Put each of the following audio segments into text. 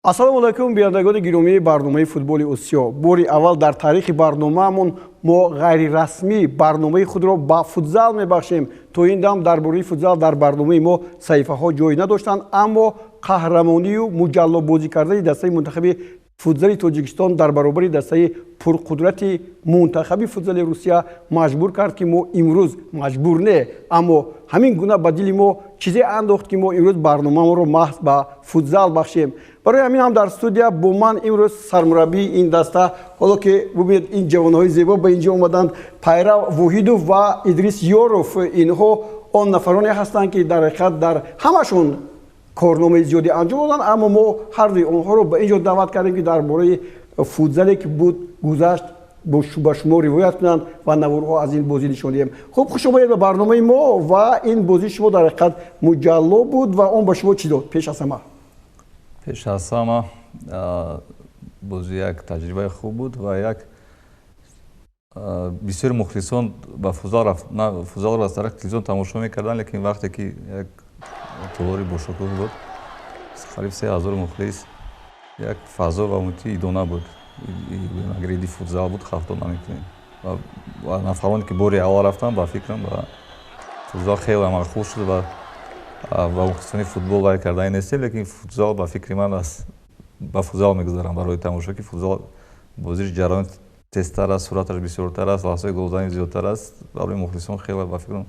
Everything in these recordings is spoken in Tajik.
ассалому алайкум биёндагони гиромии барномаи футболи осиё. Бори аввал дар таърихи барномаамон мо ғайрирасмӣ барномаи худро ба футзал мебахшем. То ин дам дар бораи футзал дар барномаи мо саҳифаҳо ҷой надоштанд, аммо қаҳрамонию муҷаллобозӣ кардани дастаи мунтахаби футзали Тоҷикистон дар баробари дастаи пурқудрати мунтахаби футзали Русия маҷбур кард ки мо имрӯз маҷбур не, аммо ҳамин гуна ба дили мо чизе андохт ки мо имрӯз барномаро маҳз ба футзал бахшем. барои ҳамин ҳам дар студия бо ман имрӯз сармураббии ин даста, ҳоло ки бубинед ин ҷавонҳои зебо ба ин ҷо омаданд, Пайрав Воҳидов ва Идрис Ёров, инҳо он нафароне ҳастанд ки дар ҳақиқат дар ҳамашон корномаи зиёде анҷом доданд, аммо мо ҳардуи онҳоро ба ин ҷо даъват кардем ки дар бораи футзале ки буд гузашт ба шумо ривоят кунанд ва наворҳо аз ин бозӣ нишон диҳем. Хуб, хуш омадед ба барномаи мо ва ин бозии шумо дар ҳақиқат муҷалло буд ва он ба шумо чӣ дод? Пеш аз ҳама пеш аз ҳама бозӣ як таҷрибаи хуб буд ва як бисёри мухлисон ба футзалро аз тарафи телевизион тамошо мекарданд, лекин вақте ки як толори бошокӯҳ буд, қариб 3000 мухлис, як фазо ва муҳити идона буд. Агар иди футзал буд хафтор наметавонем. Ва нафароне ки бори аввал рафтанд ба фикрам ба футзал хеле амалхӯр шуд ва мухлисони футбол вай кардани нестем, лекин футзал ба фикри ман ба футзал мегузарам барои тамошо, ки футзал бозиш ҷараёни тезтар аст, суръаташ бисёртар аст, лаҳзаҳои голзанӣ зиёдтар аст. Барои мухлисон хеле ба фикрам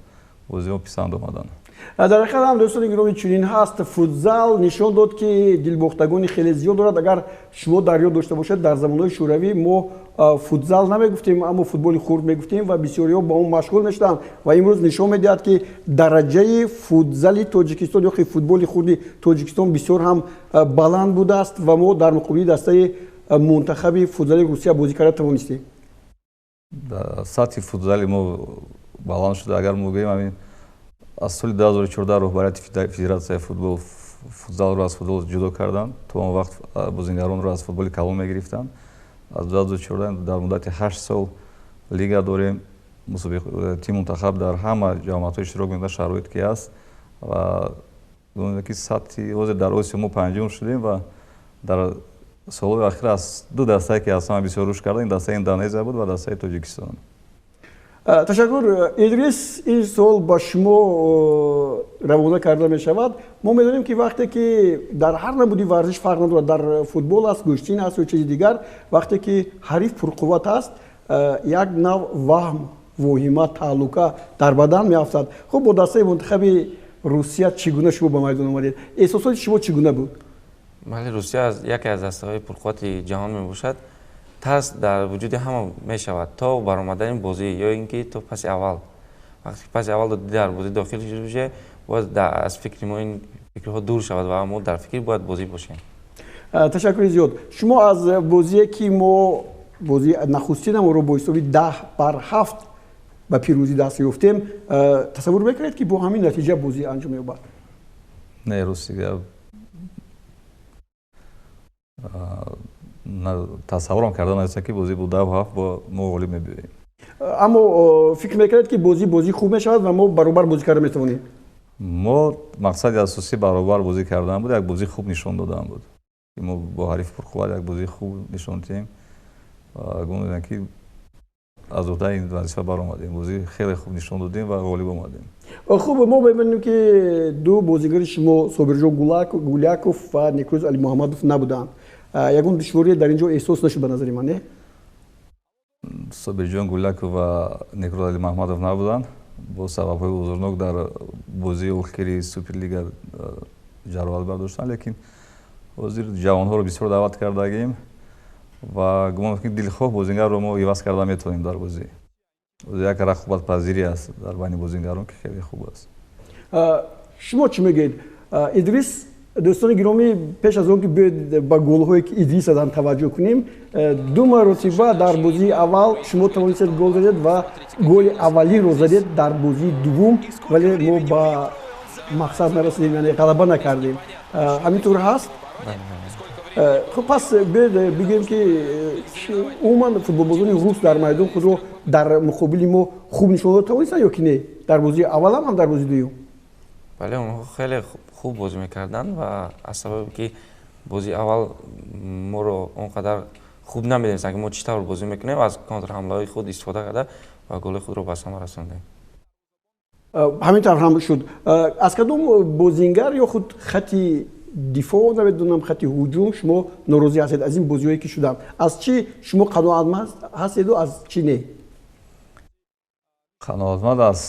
бозиҳо писанд омаданд. дар ҳақиқат ҳам дӯстони гиромӣ чунин ҳаст. Футзал нишон дод ки дилбохтагони хеле зиёд дорад. Агар шумо дар ёд дошта бошед, дар замонҳои шӯравӣ мо футзал намегуфтем, аммо футболи хурд мегуфтем ва бисёриҳо ба он машғул мешуданд ва имрӯз нишон медиҳад ки дараҷаи футзали Тоҷикистон ё футболи хурди Тоҷикистон бисёр ҳам баланд будааст ва мо дар муқобили дастаи мунтахаби футзали Русия бозӣ карда тавонистем. Сатҳи футзали мо баланд шуда. Агар мо гӯем ҳамин аз соли 2014 роҳбарияти федератсияи футзалро аз футбол ҷудо карданд. То он вақт бозингаронро аз футболи калон мегирифтанд. аз 2014 дар муддати 8 сол лига дорем. Тими мунтахаб дар ҳама ҷамоатҳо иштирок мекунад, шароит ки аст ва ки сатҳи ҳозир дар Осиё мо панҷум шудем ва дар солҳои ахир аз ду дастае ки аз ҳама бисёр рушд карда, ин дастаи Индонезия буд ва дастаи Тоҷикистон. Ташаккур. Идрис, ин сол ба шумо равона карда мешавад. Мо медонем ки вақте ки дар ҳар намуди варзиш фарқ надорад, дар футбол аст, гӯштин аст ё чизи дигар, вақте ки ҳариф пурқувват аст, як нав ваҳм, воҳима, тааллука дар бадан меафтад. Хуб, бо дастаи мунтахаби Русия чӣ гуна шумо ба майдон омадед? Эҳсосоти шумо чӣ гуна буд? Бале, Русия яке аз дастаҳои пурқуввати ҷаҳон мебошад. Тарс дар вуҷуди ҳама мешавад то баромадани бозӣ ё ин ки то паси аввал. Вақте ки паси аввал дар бозӣ дохил шуде, бояд аз фикри мо ин фикрҳо дур шавад ва мо дар фикри бояд бозӣ бошем. Ташаккури зиёд. Шумо аз бозие ки мо бозии нахустинамонро бо ҳисоби 10-7 ба пирӯзӣ даст ёфтем, тасаввур мекунед ки бо ҳамин натиҷа бозӣ анҷом ёбад? Не, Русия тасаввурам карда наистам ки бозӣ бо 10-7 бо мо ғолиб мебиёем. Аммо фикр мекунед ки бозӣ хуб мешавад ва мо баробар бозӣ карда метавонем? Мо мақсади асосӣ баробар бозӣ кардан буд, як бозӣ хуб нишон додан буд. Мо бо ҳарифи пурқувват як бозии хуб нишон диҳем ва гумон медам ки аз ӯҳдаи ин вазифа баромадем. Бозии хеле хуб нишон додем ва ғолиб омадем. Хуб, мо мебинем ки ду бозигари шумо Собирҷон Гуляков ва Некрӯз Алимуҳаммадов набуданд. Ягон душворие дар ин ҷо эҳсос нашуд ба назари ман, не? Собирҷон Гуляков ва Некрӯз Алимуҳаммадов набуданд. Бо сабабҳои ҳузурнок дар бозии охири Суперлига ҷароҳат бардоштанд, лекин ҳозир ҷавонҳоро бисёр даъват кардагем ва гумон ки дилхоҳ бозингарро мо иваз карда метавонем дар бозӣ. Як рағбатпазирӣ аст дар байни бозингарон ки хеле хуб аст. Шумо чӣ мегӯед? Идрис, дӯстони гиромӣ, пеш аз он ки биёед ба голҳое ки Идрис задан таваҷҷӯҳ кунем, ду маротиба дар бозии аввал шумо тавонистед гол задед ва голи аввалиро задед дар бозии дуввум, вале мо ба мақсад нарасидем, яъне ғалаба накардем. Ҳамин тур ҳаст? Хуб, пас биёед бигӯем ки умуман футболбозони рус дар майдон худро дар муқобили мо хуб нишон дода тавонистанд ё ки не? Дар бозии аввал ҳам дар бозии дуюм? Бале, онҳо хеле хуб бозӣ мекарданд ва аз сабаби ки بازی اول ما رو اونقدر خوب نمی‌دونستن که ما چطور بازی میکنیم، از کنتر حمله های خود استفاده کرده و گل خود رو به ثمر رسوندیم. همینطور هم شد. از کدوم بازیگر یا خود خطی دفاع نمیدونم خطی هجوم شما ناراضی هستید از این بازیایی که شدن؟ از چی شما قناعتمند هستید و از چی نه؟ қаноатманд аз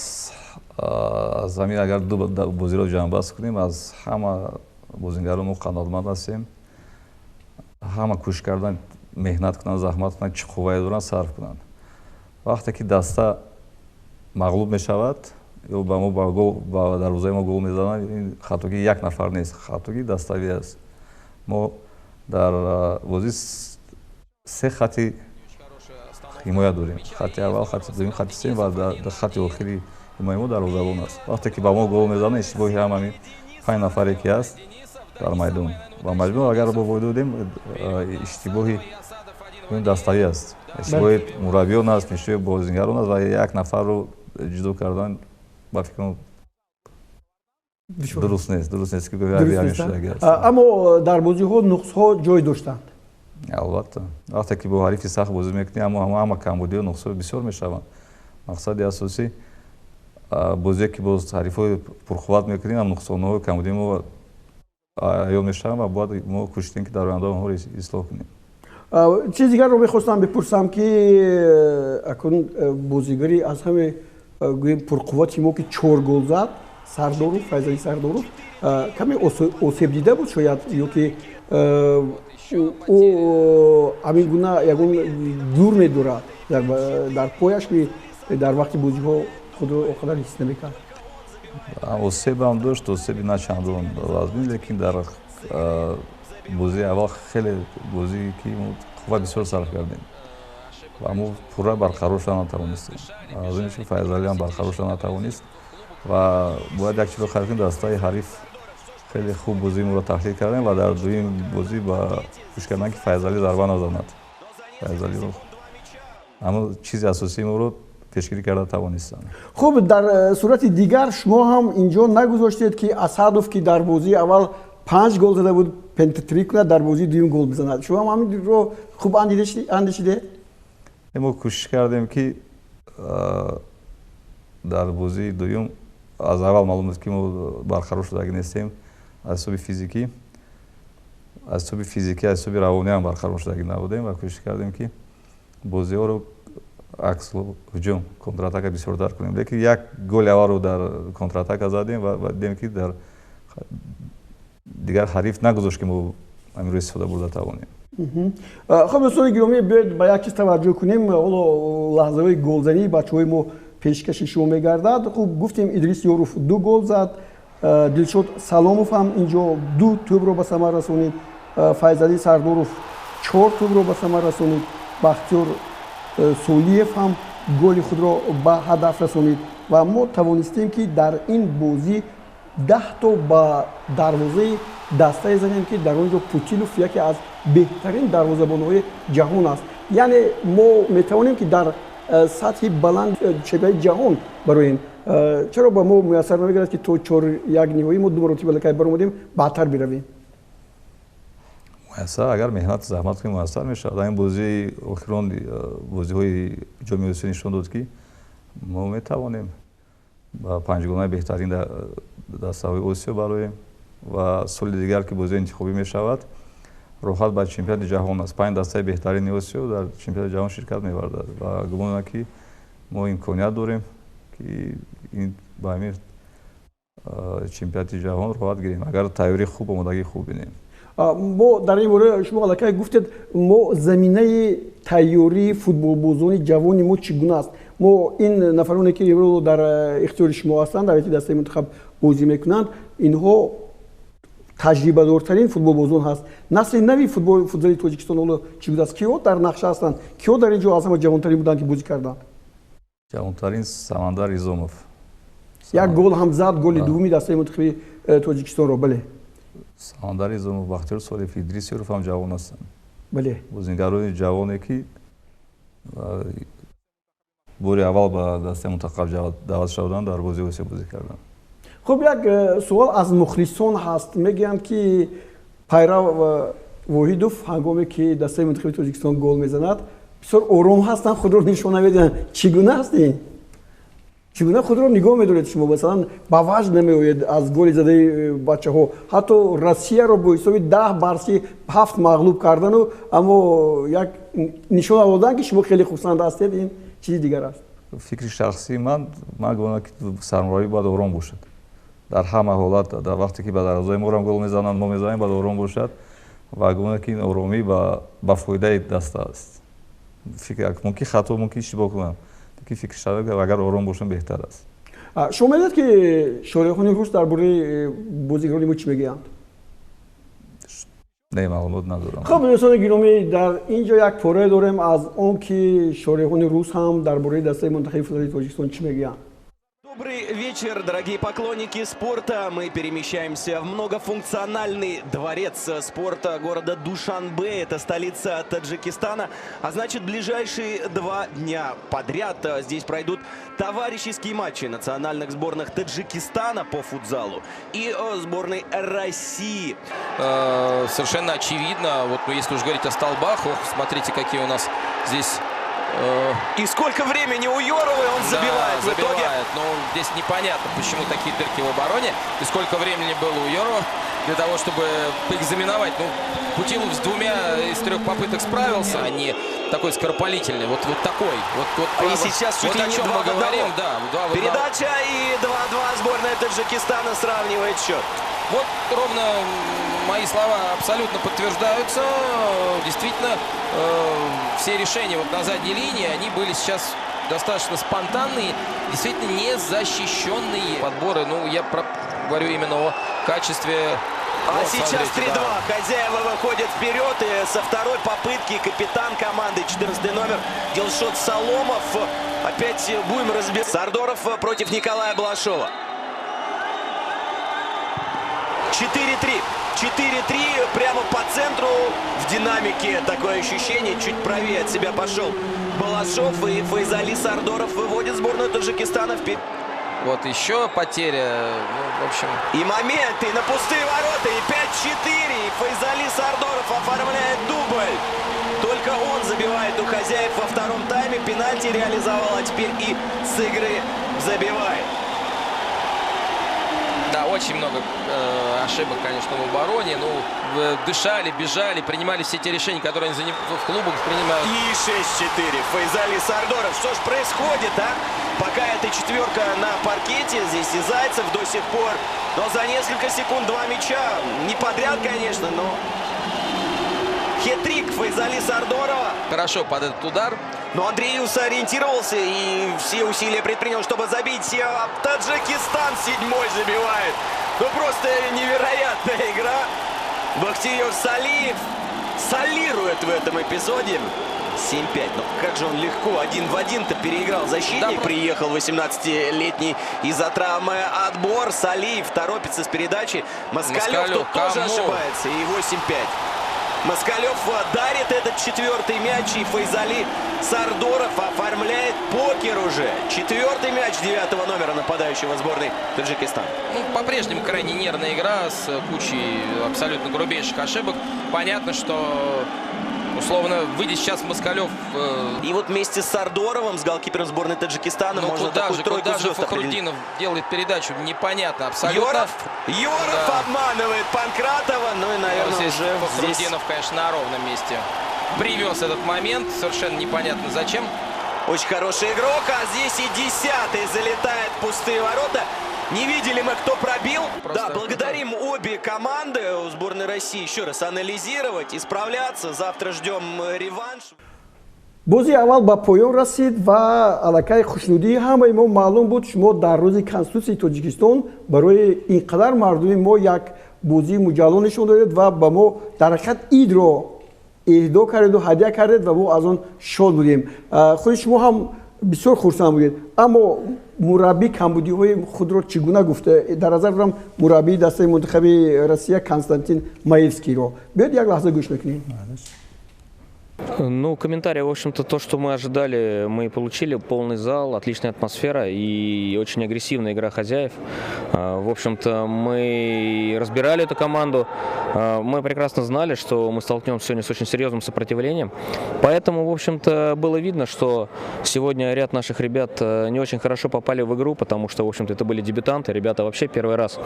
замин агар ду бозиро ҷамъбаст кунем аз ҳама бозигаро мо қаноатманд ҳастем. ҳама кӯшиш кардан меҳнат кунанд, заҳмат кунанд, чӣ қуввае доранд сарф кунанд. вақте ки даста мағлуб мешавад ё ба мо ба дарвозаи мо гол мезананд, ин хатоги як нафар нест, хатоги даставӣ аст. мо дар бозӣ се хати ҳимоя дорем. хати аввал, хати дуввум, хати сеюм ва дар хати охири ҳимояи мо дарвозабон аст. вақте ки ба мо гол мезананд, иштибоҳи ҳамаи 5 нафаре ки аст дар майдон ва маҷбур агар бо вой додем иштибоҳи даставӣ аст, иштибоҳи мураббиён аст, иштибоҳи бозигарон аст ва як нафарро ҷудо кардан ба фикрам дуруст нест ки ҳамин шудагӣ аст. аммо дар бозиҳо нуқсҳо ҷой доштанд. албатта вақте ки бо ҳарифи сахт бозӣ мекунем ҳама камбудиҳо нуқсҳо бисёр мешаванд. мақсади асосӣ бозие ки бо ҳарифҳои пурқувват мекунем ҳам нуқсонҳои камбудии мо аён мешаванд ва бояд мо кӯшиш кунем ки дар оянда онҳоро ислоҳ кунем. чизи дигарро мехостам бипурсам ки акун бозигари аз ҳаме гӯем пурқуввати мо ки 4 гол зад Сардоров, Файзали Сардоров каме осеб дида буд шояд ё ки ӯ ҳамин гуна ягон дур медорад дар пояш ки дар вақти бозиҳо худро оқадар ҳис намекард. осебам дошт, осеби на чандон вазнин, лекин дар бозии аввал хеле бозие ки қувва бисёр сарф кардем ва мо пурра барқарор шуда натавонистем. аз ин ки Файзалиам барқарор шуда натавонист ва бояд як чизро харид кунем. дастаи ҳариф хеле хуб бозии моро таҳлил кардем ва дар дуюм бозӣ ба кӯшиш кардем ки Файзалӣ зарба назанад. Файзалиро ҳамон чизи асосии моро пешгирӣ карда тавонистанд. хуб, дар сурати дигар шумо ҳам инҷо нагузоштед ки Асадов ки дар бозии аввал 5 гол зада буд пентатрик кунад, дар бозии дуюм гол бизанад. шумо ҳам ҳаминро хуб андешидед? мо кӯшиш кардем ки дар бозии дуюм аз аввал маълум буд ки мо барқарор шудагӣ нестем. аз ҳисоби физикӣ, аз ҳисоби равонӣ ҳам барқарор шудагӣ набудем ва кӯшиш кардем ки бозиҳоро аксу ҳуҷум контратака бисёртар кунем. лекин як голи аввалро дар контратака задем ва дидем ки дар дигар ҳариф нагузошт ки мо ҳаминро истифода бурда тавонем. хуб, дӯстони гиромӣ, биёед ба як чиз таваҷҷӯҳ кунем. ҳоло лаҳзаҳои голзании бачаҳои мо пешкаши шумо мегардад. хуб, гуфтем Идрис Ёров 2 гол зад, Дилшод Саломов ҳам инҷо 2 тӯбро ба самар расонид, Файзали Сардоров 4 тӯбро ба самар расонид, Бахтиёр Солиев ҳам голи худро ба ҳадаф расонид ва мо тавонистем ки дар ин бозӣ 10 то ба дарвозаи дастае занем ки дар он ҷо Путилов яке аз беҳтарин дарвозабонҳои ҷаҳон аст. яъне мо метавонем ки дар сатҳи баланд чемпионати ҷаҳон бароем. чаро ба мо муяссар намегардад ки то 4-1 ниҳоӣ мо 2 маротиба лакай баромадем баъдтар биравем? муяссар агар меҳнат заҳмат кунем муяссар мешавад. ин бозии охирон бозиҳои ҷоми осиё нишон дод ки мо метавонем ба панҷгонаи беҳтарин даставаи осиё бароем ва соли дигар ки бозии интихобӣ мешавад роҳат ба чемпионати ҷаҳон аст. 5 дастаи беҳтарини осиё дар чемпионати ҷаҳон ширкат мебардад ва гумонам ки мо имконият дорем ки ин ба ҳамин чемпионати ҷаҳон роҳат гирем агар тайёрии хуб, омодагии хуб бинем. мо дар ин бора шумо аллакай гуфтед мо заминаи тайёрии футболбозони ҷавони мо чӣ гуна аст? мо ин нафароне ки имрӯз дар ихтиёри шумо ҳастанд, дар ҳайати дастаи мунтахаб бозӣ мекунанд, инҳо таҷрибадортарин футболбозон ҳаст. насли нави футзали Тоҷикистон ҳоло чӣ будааст? киё дар нақша ҳастанд? киё дар ин ҷо аз ҳама ҷавонтарин буданд ки бозӣ карданд? ҷавонтарин Самандар Изомов. як гол ҳам зад, голи дуввуми дастаи мунтахаби Тоҷикистонро. бале. Самандар Изомов, Бахтиёр Солиев, Идрис Ёров ҳам ҷавон ҳастанд. бале. бозигарони ҷавоне ки бори аввал ба дастаи мунтахаб даъват шуданд дар бозии осиё бозӣ карданд. хуб, як суол аз мухлисон ҳаст. мегӯянд ки пайрав воҳидов ҳангоме ки дастаи мунтахаби тоҷикистон гол мезанад бисёр ором ҳастанд, худро нишона медиҳанд. Чӣ гуна ҳастед? Чӣ гуна худро нигоҳ медоред шумо? Масалан ба ваҷд намеоед аз голи задаи бачаҳо. Ҳатто Россияро бо ҳисоби 10-7 мағлуб кардану аммо як нишона додан ки шумо хеле хурсанд ҳастед, ин чизи дигар аст. фикри шахсии ман гуна ки сармуравӣ бояд ором бошад дар ҳама ҳолат. Дар вақте ки ба дарвозаи морам гол мезананд, мо мезанем, бояд ором бошад ва гуна ки ин оромӣ ба фоидаи даста аст. фикр мумкин хато, мумкин иштибоҳ кунам, лекин фикри шахсӣ агар ором бошам беҳтар аст. шумо медонед ки шорехони рус дар бораи бозигарони мо чӣ мегӯянд? Не, маълумот надорам. хуб, дӯстони гиромӣ, дар ин ҷо як порае дорем аз он ки шорехони рус ҳам дар бораи дастаи мунтахаби футболи Тоҷикистон чӣ мегӯянд. Добрый вечер, дорогие поклонники спорта. Мы перемещаемся в многофункциональный дворец спорта города Душанбе. Это столица Таджикистана. А значит, ближайшие 2 дня подряд здесь пройдут товарищеские матчи национальных сборных Таджикистана по футзалу и сборной России. Совершенно очевидно, вот, ну, если уж говорить о столбах, ох, смотрите, какие у нас здесь... И сколько времени у Йоровой он забивает в итоге. Но здесь непонятно, почему такие дырки в обороне. И сколько времени было у Йорова для того, чтобы экзаменовать. Ну, Путилов с 2 из 3 попыток справился, а не такой скоропалительный. Вот такой. И сейчас чуть ли не 2 мы говорим, да. Передача и 2-2. Сборная Таджикистана сравнивает счет. Вот ровно мои слова абсолютно подтверждаются. Действительно, все решения вот на задней линии, они были сейчас достаточно спонтанные, действительно незащищенные подборы. Ну, я говорю именно о качестве. А вот, сейчас 3-2. Да. Хозяева выходят вперед. И со второй попытки капитан команды, 14 номер, Дилшот Саломов. Опять будем разбирать. Сардоров против Николая Балашова. 4-3. 4-3 прямо по центру. В динамике такое ощущение. Чуть правее от себя пошел Балашов. И Файзали Сардоров выводит сборную Таджикистана вперед. Вот еще потеря. Ну, в общем... И моменты на пустые ворота. И 5-4. И Файзали Сардоров оформляет дубль. Только он забивает у хозяев во втором тайме. Пенальти реализовал, а теперь и с игры забивает. Да, очень много ошибок, конечно, в обороне. Ну, дышали, бежали, принимали все те решения, которые они в клубах принимают. И 6-4. Файзали Сардоров. Что ж происходит, а? Пока эта четверка на паркете. Здесь и Зайцев до сих пор. Но за несколько секунд 2 мяча. Не подряд, конечно, но... Хет-трик Файзали Сардорова. Хорошо под этот удар. Но Андреев сориентировался и все усилия предпринял, чтобы забить. Таджикистан 7-й забивает. Ну просто невероятная игра. Бахтиёр Салиев солирует в этом эпизоде. 7-5. Но как же он легко 1 в 1-то переиграл защитник. Да, приехал 18-летний из-за травмы отбор. Салиев торопится с передачи. Москалев тут тоже ошибается. И 8-5. Москалев дарит этот 4-й мяч, и Файзали Сардоров оформляет покер уже. 4-й мяч 9 номера нападающего сборной Таджикистана. Ну, по-прежнему крайне нервная игра с кучей абсолютно грубейших ошибок. Понятно, что условно выйдет сейчас Москалев. И вот вместе с Сардоровым, с голкипером сборной Таджикистана, можно такую тройку куда же Фахрудинов делает передачу, непонятно абсолютно. Йоров обманывает Панкратова, ну и, наверное, здесь уже Фахрудинов, конечно, на ровном месте привез этот момент, совершенно непонятно зачем. Очень хороший игрок, а здесь и 10-й залетает в пустые ворота. Не видели мы, кто пробил. Просто... Да, благодарим обе команды у сборной России. Еще раз анализировать, исправляться. Завтра ждем реванш. бози аввал ба поён расид ва аллакай хушнудии ҳамаи мо маълум буд. Шумо дар рӯзи конститутсияи Тоҷикистон барои инқадар мардуми мо як бозии муҷалло нишон додед ва ба мо дар ҳақиқат идро эҳдо кардеду ҳадия кардед ва мо аз он шод будем. худи шумо ҳам бисёр хурсанд будед. Аммо мураббӣ камбудиҳои худро чӣ гуна гуфта? Дар назар дорам мураббии дастаи мунтахаби Россия Константин Маевскийро. биёед як лаҳза гӯш мекунем. Ну, комментарий, в общем-то, то, что мы ожидали, мы и получили. Полный зал, отличная атмосфера и очень агрессивная игра хозяев. В общем-то, мы разбирали эту команду. Мы прекрасно знали, что мы столкнемся сегодня с очень серьезным сопротивлением. Поэтому, в общем-то, было видно, что сегодня ряд наших ребят не очень хорошо попали в игру, потому что, в общем-то, это были дебютанты. Ребята вообще первый раз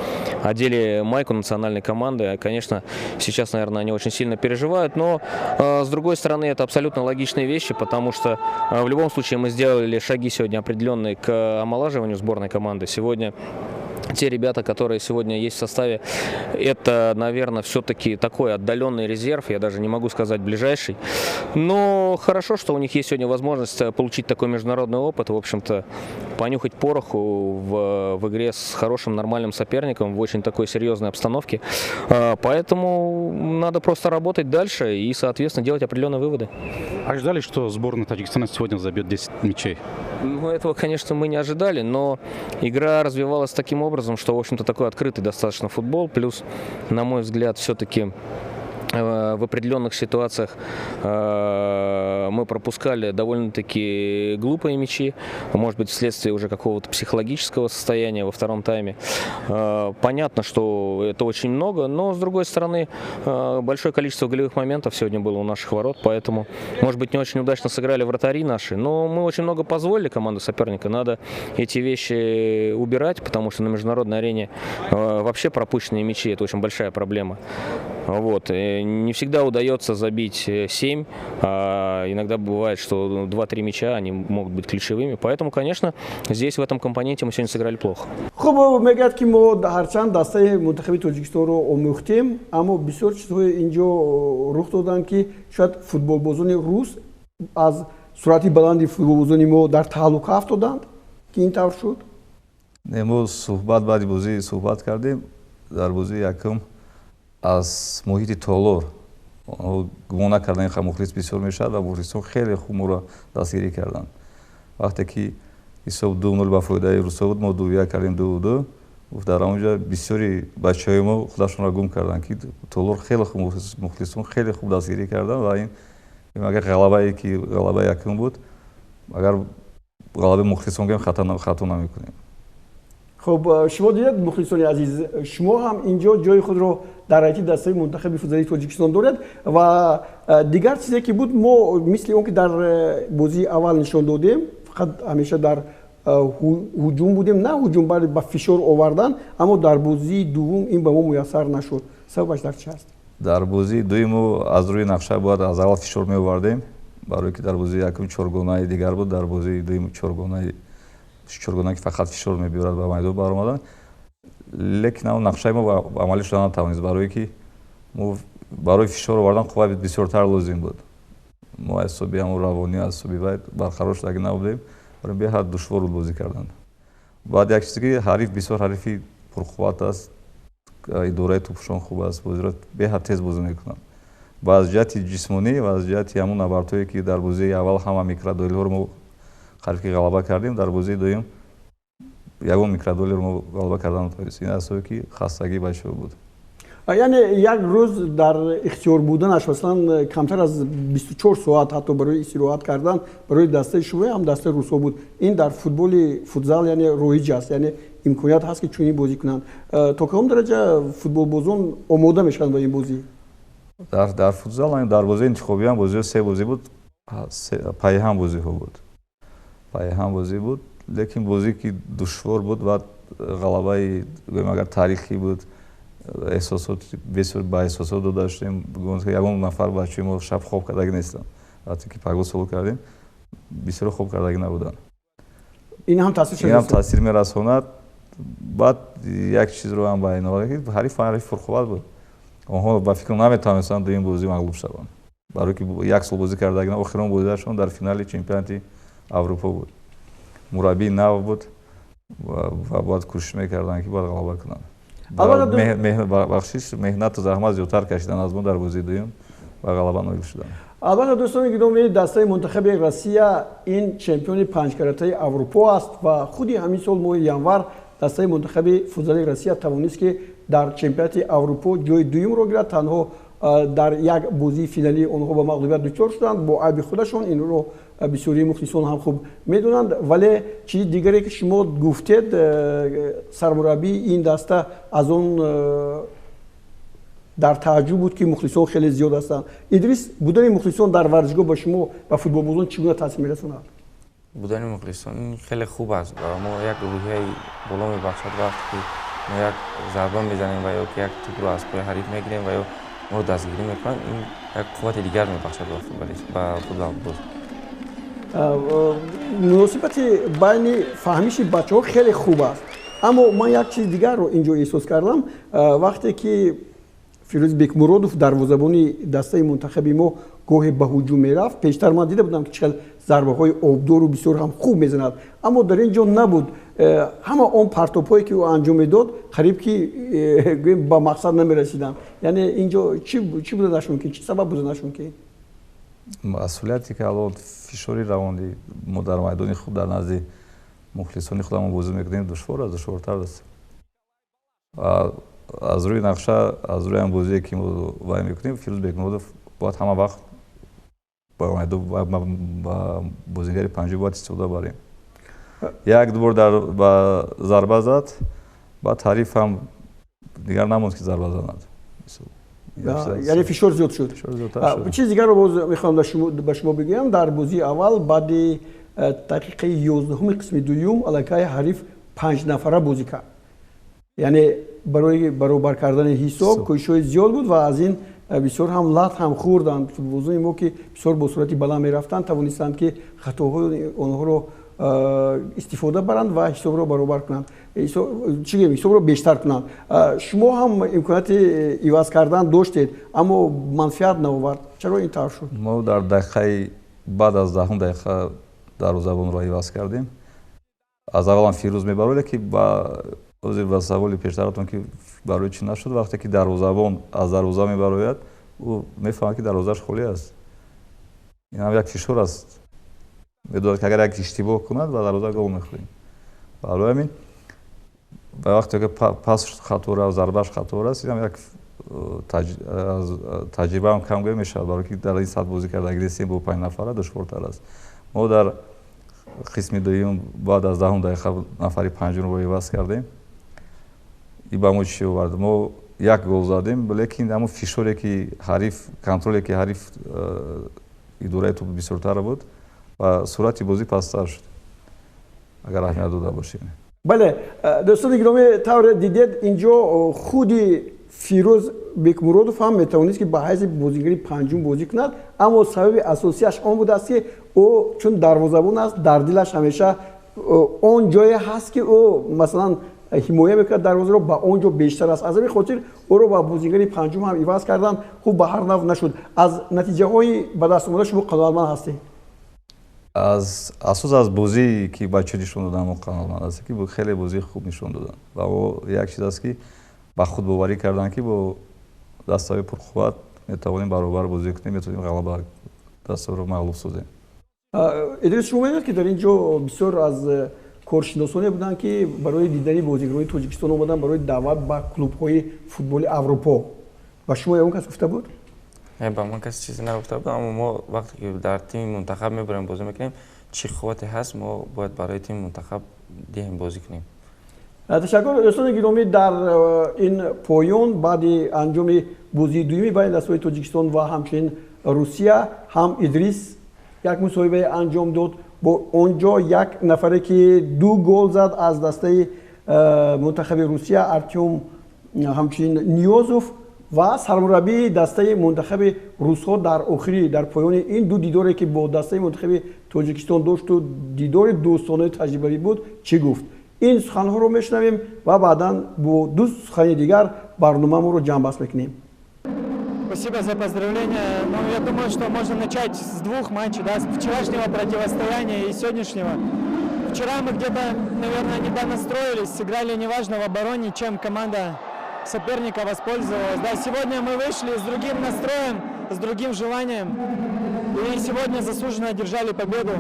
одели майку национальной команды. Конечно, сейчас, наверное, они очень сильно переживают, но, с другой стороны, это абсолютно логичные вещи, потому что в любом случае мы сделали шаги сегодня определенные к омолаживанию сборной команды. Сегодня те ребята, которые сегодня есть в составе, это, наверное, все-таки такой отдаленный резерв, я даже не могу сказать ближайший. Но хорошо, что у них есть сегодня возможность получить такой международный опыт, в общем-то, понюхать пороху в игре с хорошим, нормальным соперником в очень такой серьезной обстановке. Поэтому надо просто работать дальше и, соответственно, делать определенные выводы. Ожидали, что сборная Таджикистана сегодня забьет 10 мячей? Ну, этого, конечно, мы не ожидали, но игра развивалась таким образом, что, в общем-то, такой открытый достаточно футбол. Плюс, на мой взгляд, все-таки в определенных ситуациях мы пропускали довольно-таки глупые мячи, может быть, вследствие уже какого-то психологического состояния во втором тайме. Понятно, что это очень много, но, с другой стороны, большое количество голевых моментов сегодня было у наших ворот, поэтому, может быть, не очень удачно сыграли вратари наши, но мы очень много позволили команде соперника. Надо эти вещи убирать, потому что на международной арене вообще пропущенные мячи – это очень большая проблема. Вот. Не всегда удается забить 7, а иногда бывает, что 2-3 мяча, они могут быть ключевыми. Поэтому, конечно, здесь в этом компоненте мы сегодня сыграли плохо. خب میگه که ما هرچند دسته منتخب تاجیکستان رو آموختیم اما بسیار چیزهای اینجا رخ دادن که شاید فوتبال بازان روس از سرعت بلند فوتبال بازان ما در تعلق افتادند که این طور شد. امروز صحبت بعد بازی صحبت کردیم در بازی یکم از محیط تالار گمان نکردن که مخلص بسیار میشد و مخلصان خیلی خوب ما را دستگیری کردند. وقتی که حساب 2-0 با فایده روسا بود ما 2-1 کردیم 2-2 و در اونجا بسیاری بچه‌های ما خودشون را گم کردن که تالار خیلی خوب مخلصان خیلی خوب دستگیری کردن و این اگر غلبه یکم بود اگر غلبه مخلصان گیم خطا نمیکنیم. خب شما دیدید مخلصان عزیز شما هم اینجا جای خود رو در حیاتی دسته منتخب فوتبالی تاجیکستان دارید و دیگر چیزی که بود ما مثل اون که در بازی اول نشان دادیم فقط همیشه در هجوم بودیم نه هجوم بر با فشار آوردن اما در بازی دوم این به ما میسر نشد سببش در چی است در بازی دوم از روی نقشه باید از اول فشار می آوردیم برای که در بازی یکم چهارگانه دیگر بود در بازی دوم چهارگانه که فقط فشار می‌برد به میدان برآمدن لیکن اون نقشه ما عملی شدن نتوانست برای که ما برای فشار آوردن قوت بسیارتر لازم بود ما حسابی هم روانی حسابی باید برقرار شد اگه نبودیم برای به حد دشوار بود بازی کردن بعد یک چیزی که حریف بسیار حریفی پرقوت است اداره توپشان خوب است بازی را به حد تیز بازی میکنن و از جهت جسمانی و از جهت همون نبردهایی که در بازی اول همه میکردویل‌ها رو خالیفی غلبه کردیم در بازی دوم یگان میکردولی رو ما غلبه کردن توانست این اساسی که خستگی بچه‌ها بود یعنی یک روز در اختیار بودنش مثلا کمتر از 24 ساعت حتی برای استراحت کردن برای دسته شما هم دسته روسا بود این در فوتبال یعنی رایج است یعنی امکانیت هست که چنین بازی کنن تا کدام درجه فوتبال بازان آماده میشن با این بازی در فوتبال در بازی انتخابی هم بازی 3 بازی بود پای هم بازی ها بود پای هم بازی بود لیکن بازی که دشوار بود و غلبه گویم اگر تاریخی بود احساسات بسیار با احساسات داشتیم گفتم که یگان نفر بچه ما شب خواب کردگی نیستن وقتی که پاگو سولو کردیم بسیار خوب کردگی نبودن این هم تاثیر میرساند بعد یک چیز رو هم بیان آورد که حریف پرقوت بود آنها با فکر نمیتونستند این بازی مغلوب شوند برای که یک سال بازی کردگی نه آخرین بازیشون در فینال چمپیونات اروپا بود مربی نو بود و باید کوشش میکردن که باید غلبه کنن بخشش مهنت و زحمت زیادتر کشیدن از ما در بازی دوم و غلبه نایل شدن البته دوستان گرامی دسته منتخب روسیه این چمپیون 5 کرته اروپا است و خودی همین سال ماه ینور دسته منتخب فوتبال روسیه توانست که در چمپیونات اروپا جای دوم را گیرد تنها дар як бозии финалӣ онҳо ба мағлубият дучор шуданд. Бо айби худашон инро бисёрии мухлисон ҳам хуб медонанд. Вале чизи дигаре ки шумо гуфтед, сармураббии ин даста аз он дар тааҷҷуб буд ки мухлисон хеле зиёд ҳастанд. Идрис, будани мухлисон дар варзишгоҳ ба шумо ба футболбозон чӣ гуна таъсир мерасонад? Будани мухлисон хеле хуб аст ва мо як рӯҳияи боло мебахшад вақте ки мо як зарба мезанем ва ё ки як тӯбро аз пои ҳариф мегирем ва ё моро дастгирӣ мекунанд, ин як қуввати дигар мебахшад ба футболбоз. муносибати байни фаҳмиши бачаҳо хеле хуб аст. Аммо ман як чизи дигарро инҷо эҳсос кардам. Вақте ки Фирӯз Бекмуродов дарвозабони дастаи мунтахаби мо гоҳе ба ҳуҷум мерафт, пештар ман дида будам ки чӣ хел зарбаҳои обдору бисёр ҳам хуб мезанад. Аммо дар ин ҷо набуд. Ҳама он партопҳое ки ӯ анҷом медод қариб ки гӯем ба мақсад намерасиданд. Яъне ин ҷо чӣ буда нашон ки чӣ сабаб буда нашон ки масъулияте ки алон фишори равонӣ мо дар майдони худ дар назди мухлисони худамон бозӣ мекунем душвор аст, душвортар аст. аз рӯи нақша, аз рӯи ҳам бозие ки мо вай мекунем, Фирӯз Бекмуродов бояд ҳама вақт ба бозигари панҷум бояд истифода барем. Як ду бор ба зарба зад, баъд ҳариф ҳам дигар намонд ки зарба занад. яъне фишор зиёд шуд. Чизи дигарро боз мехоҳам ба шумо бигӯям. Дар бозии аввал баъди дақиқаи 11 қисми дуюм аллакай ҳариф 5 нафара бозӣ кард. Яъне барои баробар кардани ҳисоб кӯшишҳои зиёд буд ва аз ин бисёр ҳам лат ҳам хӯрданд. Футболбозони мо ки бисёр бо суръати баланд мерафтанд, тавонистанд ки хатоҳои онҳоро истифода баранд ва ҳисобро баробар кунанд, ҳисобро бештар кунанд. Шумо ҳам имконияти иваз кардан доштед, аммо манфиат наовард. Чаро ин тавр шуд? Мо дар дақиқаи баъд аз 10 дақиқа дарвозабонро иваз кардем. Аз аввалам Фирӯз мебарояд ки ба саволи пештаратон ки барои чӣ нашуд, вақте ки дарвозабон аз дарвоза мебарояд, ӯ мефаҳмад ки дарвозааш холӣ аст. ин ҳам як фишор аст. медонад ки агар як иштибоҳ кунад ба дарвоза гол мехӯрем. барои ҳамин ба вақте ки пас хатор аст, зарбааш хатор аст, ин ҳам як таҷриба ҳам камгӯя мешавад, барои ки дар ин сатҳ бозӣ кард агрессия бо 5 нафара душвортар аст. мо дар қисми дуюм баъд аз 10 дақиқа нафари панҷумро иваз кардем. И ба мо чӣ овард? Мо як гол задем, лекин ҳамон фишоре ки ҳариф, контроле ки ҳариф идораи тӯб бисёртар буд ва суръати бозӣ пасттар шуд, агар аҳамият дода бошем. бале, дӯстони гиромӣ, тавре дидед инҷо худи Фирӯз Бекмуродов ҳам метавонист ки ба ҳайзи бозигари панҷум бозӣ кунад, аммо сабаби асосияш он будааст ки ӯ чун дарвозабон аст, дар дилаш ҳамеша он ҷое ҳаст ки ӯ масалан ҳимоя мекунад дарвозаро, ба он ҷо бештар аст. аз ҳамин хотир ӯро ба бозигари панҷум ҳам иваз кардан, хуб ба ҳар нав нашуд. аз натиҷаҳои ба даст омада шумо қаноатманд ҳастед? асос аз бозӣ ки бачаҳо нишон доданд мо қаноатманд ҳастем ки хеле бозии хуб нишон доданд ва мо як чиз аст ки ба худ боварӣ кардан ки бо дастаҳои пурқувват метавонем баробар бозӣ кунем, метавонем ғалаба дастаҳоро мағлуб созем. Идрис, шумо медонед ки дар ин ҷо бисёр аз коршиносоне буданд ки барои дидани бозигарони Тоҷикистон омаданд барои даъват ба клубҳои футболи Аврупо. Ба шумо ягон кас гуфта буд? ба ман каси чизе нагуфта буд, аммо мо вақте ки дар тими мунтахаб мебарем бозӣ мекунем, чӣ қуввате ҳаст, мо бояд барои тими мунтахаб диҳем бозӣ кунем. Ташаккур. Дӯстони гиромӣ, дар ин поён баъди анҷоми бозии дуюми байни дастаҳои Тоҷикистон ва ҳамчунин Русия, ҳам Идрис як мусоҳибае анҷом дод. бо он ҷо як нафаре ки 2 гол зад аз дастаи мунтахаби Русия, Артем ҳамчунин Ниёзов ва сармураббии дастаи мунтахаби русҳо дар охири дар поёни ин ду дидоре ки бо дастаи мунтахаби Тоҷикистон дошту дидори дӯстонаи таҷрибавӣ буд, чӣ гуфт? ин суханҳоро мешунавем ва баъдан бо ду сухани дигар барномаморо ҷамъбаст мекунем. Спасибо за поздравления. Ну, я думаю, что можно начать с 2 матчей, да, с вчерашнего противостояния и сегодняшнего. Вчера мы где-то, наверное, недонастроились, сыграли неважно в обороне, чем команда соперника воспользовалась. Да, сегодня мы вышли с другим настроем, с другим желанием. И сегодня заслуженно одержали победу.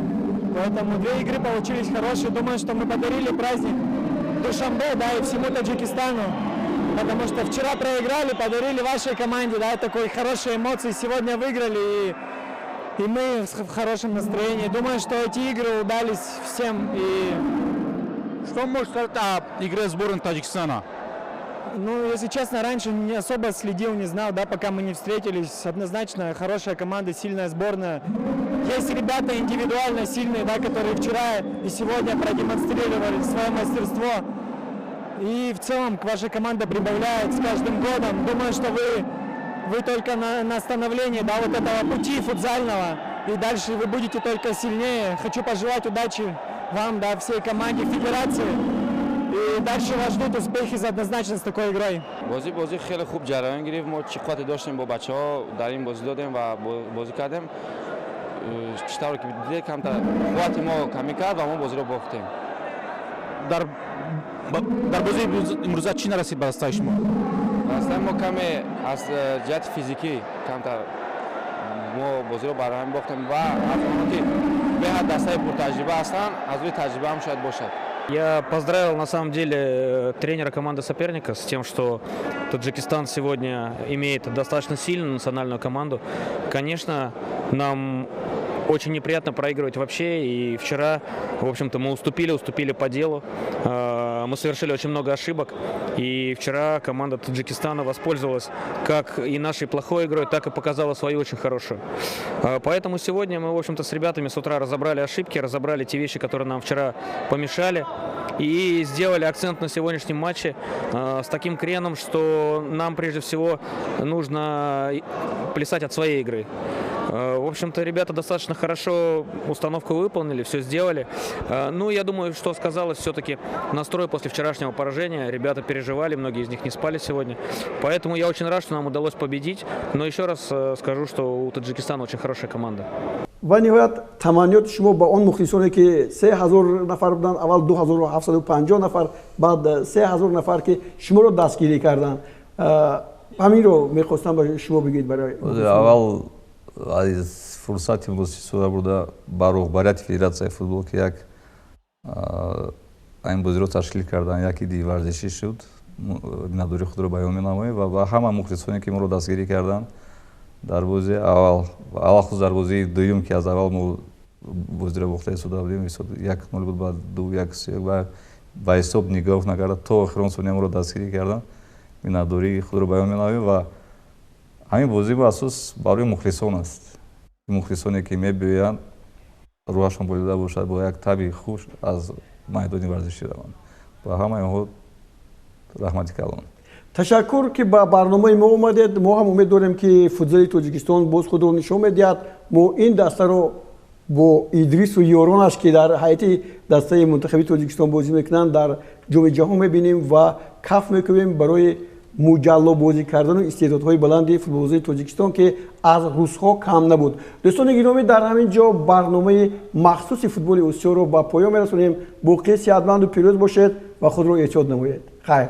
Поэтому 2 игры получились хорошие. Думаю, что мы подарили праздник Душанбе, да, и всему Таджикистану. потому что вчера проиграли, подарили вашей команде, да, такой хорошие эмоции, сегодня выиграли, и мы в хорошем настроении. Думаю, что эти игры удались всем. Что можешь сказать о игре сборной Таджикистана? Ну, если честно, раньше не особо следил, не знал, да, пока мы не встретились. Однозначно хорошая команда, сильная сборная. Есть ребята индивидуально сильные, да, которые вчера и сегодня продемонстрировали свое мастерство. И в целом ваша команда прибавляет с каждым годом. Думаю, что вы только на становлении, да, вот этого пути футзального. И дальше вы будете только сильнее. Хочу пожелать удачи вам, да, всей команде, федерации. И дальше вас ждут успехи однозначно с такой игрой. بازی خیلی خوب جریان گرفت. ما چقدر داشتیم با بچه‌ها در این بازی دادیم و بازی کردیم. چطور که دیدید کم تا قوت ما کمی کرد و ما بازی رو باختیم. در بازی امروز چی نرسید به دستای شما؟ دستای ما کمی از جهت فیزیکی کم تا ما بازی رو برای هم باختیم و از اونها که به حد دستای پرتجربه هستن از روی تجربه هم شاید باشد. Я поздравил на самом деле тренера команды соперника с тем, что Таджикистан сегодня имеет достаточно сильную национальную команду. Конечно, нам очень неприятно проигрывать вообще, и вчера, в общем-то, мы уступили по делу. Мы совершили очень много ошибок, и вчера команда Таджикистана воспользовалась как и нашей плохой игрой, так и показала свою очень хорошую. Поэтому сегодня мы, в общем-то, с ребятами с утра разобрали ошибки, разобрали те вещи, которые нам вчера помешали, и сделали акцент на сегодняшнем матче с таким креном, что нам прежде всего нужно плясать от своей игры. В общем-то, ребята достаточно хорошо установку выполнили, все сделали. Ну, я думаю, что сказалось все-таки настрой после вчерашнего поражения. Ребята переживали, многие из них не спали сегодня. Поэтому я очень рад, что нам удалось победить. Но еще раз скажу, что у Таджикистана очень хорошая команда. ва ниҳоят таманиёти шумо ба он мухлисоне ки 3000 нафар буданд, аввал 2750 нафар, баъд 3000 нафар ки шуморо дастгирӣ карданд. ҳаминро мехостам ба шумо бигӯед барои аввал аз фурсати имрӯзи сӯра бурда ба роҳбарияти федератсияи футбол ки як ин бозиро ташкил кардан, як иди варзишӣ шуд, миннатдории худро баён менамоем ва ба ҳама мухлисоне ки моро дастгирӣ карданд дар бозии аввал худ дар бозии дуюм ки аз аввал мо бозиро бохта истода будем, 1-0 буд, баъд 2-1 ба ҳисоб нигоҳ накарда то охирон сония моро дастгирӣ кардан, миннатдории худро баён менамоем ва ҳамин бозӣ ба асос барои мухлисон аст. Мухлисоне ки мебиёянд рӯҳашон болида бошад, бо як таби хуш аз майдони варзишӣ раванд. Ба ҳамаи онҳо раҳмати калон. ташаккур ки ба барномаи мо омадед. мо ҳам умед дорем ки футзали Тоҷикистон боз худро нишон медиҳад. мо ин дастаро бо Идрису ёронаш ки дар ҳайати дастаи мунтахаби Тоҷикистон бозӣ мекунанд дар ҷоми ҷаҳон мебинем ва каф мекунем барои муҷалло бозӣ кардану истеъдодҳои баланди футболбозии Тоҷикистон ки аз рӯзҳо кам набуд. дӯстони гиромӣ, дар ҳамин ҷо барномаи махсуси футболи осиёро ба поён мерасонем. боқӣ сеҳатманду пирӯз бошед ва худро эҳтиёт намоед. хайр.